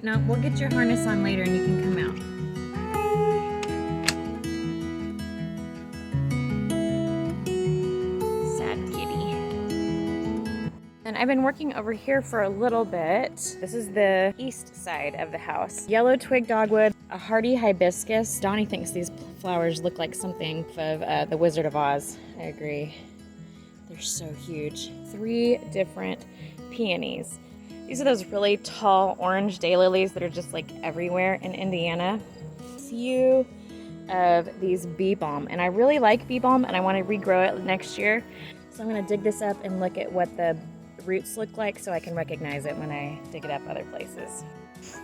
No, we'll get your harness on later and you can come out. Sad kitty. And I've been working over here for a little bit. This is the east side of the house. Yellow twig dogwood, a hardy hibiscus. Donnie thinks these flowers look like something of the Wizard of Oz. I agree. They're so huge. 3 different peonies. These are those really tall orange daylilies that are just like everywhere in Indiana. A few of these bee balm, and I really like bee balm and I want to regrow it next year. So I'm going to dig this up and look at what the roots look like so I can recognize it when I dig it up other places.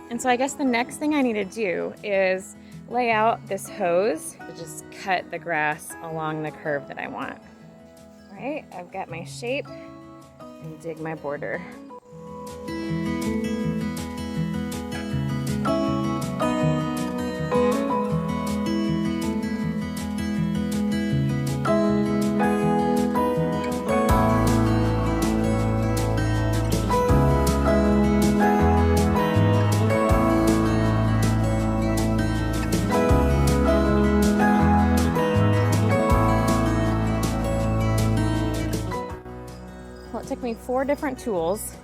And so I guess the next thing I need to do is lay out this hose to just cut the grass along the curve that I want. All right, I've got my shape and dig my border. Well, it took me 4 different tools,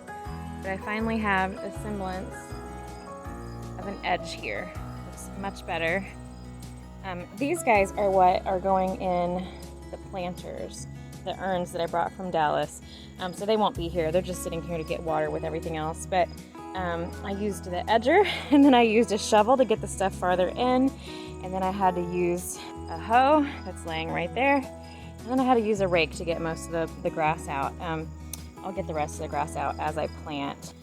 but I finally have a semblance of an edge here. Looks much better. These guys are what are going in the planters, the urns that I brought from Dallas. So they won't be here. They're just sitting here to get water with everything else. But I used the edger, and then I used a shovel to get the stuff farther in, and then I had to use a hoe that's laying right there, and then I had to use a rake to get most of the grass out. I'll get the rest of the grass out as I plant.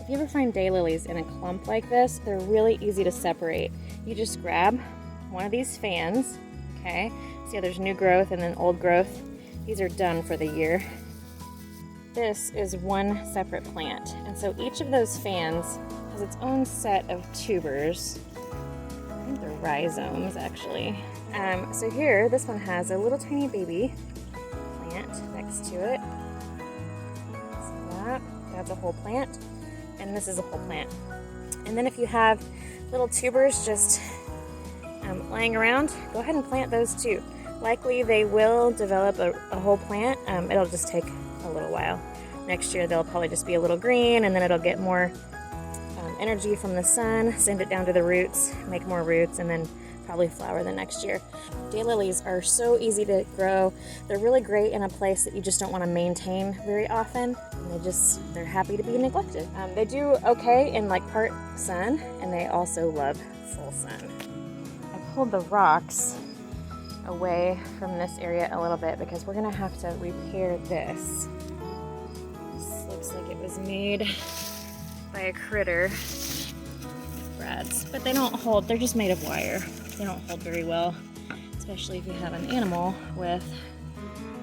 If you ever find daylilies in a clump like this, they're really easy to separate. You just grab one of these fans, okay? See how there's new growth and then old growth? These are done for the year. This is one separate plant, and so each of those fans has its own set of tubers. I think they're rhizomes, actually. So here, this one has a little tiny baby plant next to it. That's a whole plant, and this is a whole plant. And then if you have little tubers just laying around, go ahead and plant those too. Likely they will develop a whole plant. It'll just take a little while. Next year they'll probably just be a little green, and then it'll get more energy from the sun, send it down to the roots, make more roots, and then probably flower the next year. Daylilies are so easy to grow. They're really great in a place that you just don't want to maintain very often. And they're happy to be neglected. They do okay in like part sun, and they also love full sun. I pulled the rocks away from this area a little bit because we're gonna have to repair this. This looks like it was made by a critter. Brads, but they don't hold, they're just made of wire. They don't hold very well, especially if you have an animal with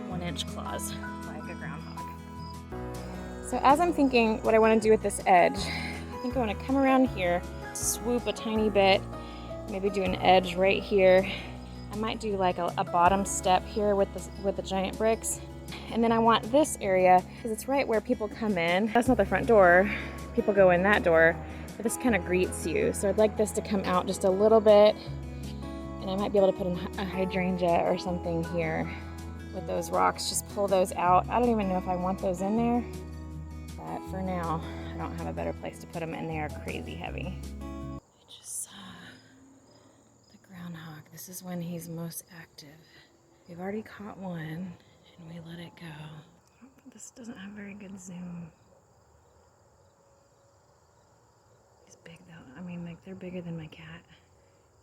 1-inch claws, like a groundhog. So as I'm thinking what I want to do with this edge, I think I want to come around here, swoop a tiny bit, maybe do an edge right here. I might do like a bottom step here with the giant bricks. And then I want this area, because it's right where people come in. That's not the front door. People go in that door, but this kind of greets you. So I'd like this to come out just a little bit. And I might be able to put a hydrangea or something here with those rocks. Just pull those out. I don't even know if I want those in there, but for now, I don't have a better place to put them, and they are crazy heavy. I just saw the groundhog. This is when he's most active. We've already caught one, and we let it go. This doesn't have very good zoom. He's big though. I mean, like, they're bigger than my cat.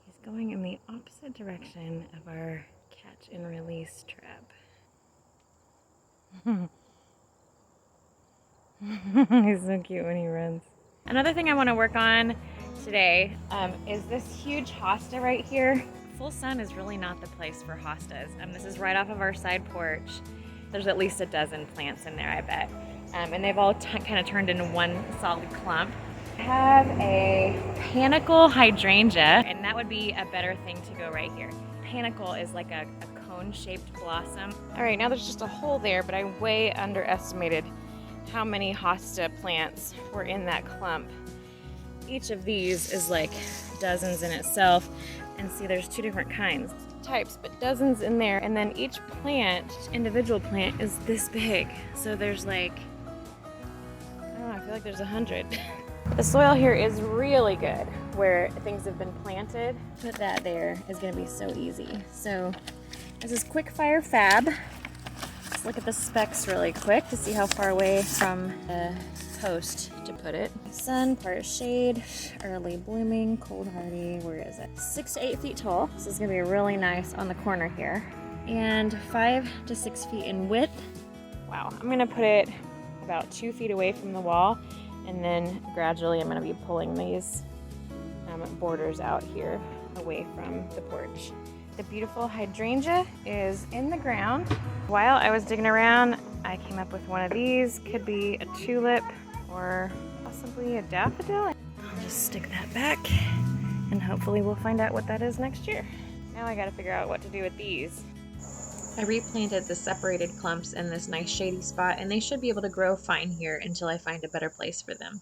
He's going in the opposite direction of our catch and release trap. He's so cute when he runs. Another thing I want to work on today is this huge hosta right here. Full sun is really not the place for hostas. This is right off of our side porch. There's at least a dozen plants in there, I bet. And they've all kind of turned into one solid clump. I have a panicle hydrangea, and that would be a better thing to go right here. Panicle is like a cone-shaped blossom. All right, now there's just a hole there, but I way underestimated how many hosta plants were in that clump. each of these is like dozens in itself. And see, there's 2 different types, but dozens in there. And then each individual plant is this big. So there's like, I don't know, I feel like there's 100. The soil here is really good where things have been planted. Put that there is gonna be so easy. So this is quick Fire Fab. Let's look at the specs really quick to see how far away from the post to put it. Sun, part shade, early blooming, cold hardy. Where is it? 6 to 8 feet tall. This is gonna be really nice on the corner here. And 5 to 6 feet in width. Wow, I'm gonna put it about 2 feet away from the wall, and then gradually I'm gonna be pulling these borders out here away from the porch. The beautiful hydrangea is in the ground. While I was digging around, I came up with one of these. Could be a tulip or possibly a daffodil. I'll just stick that back and hopefully we'll find out what that is next year. Now I gotta figure out what to do with these. I replanted the separated clumps in this nice shady spot, and they should be able to grow fine here until I find a better place for them.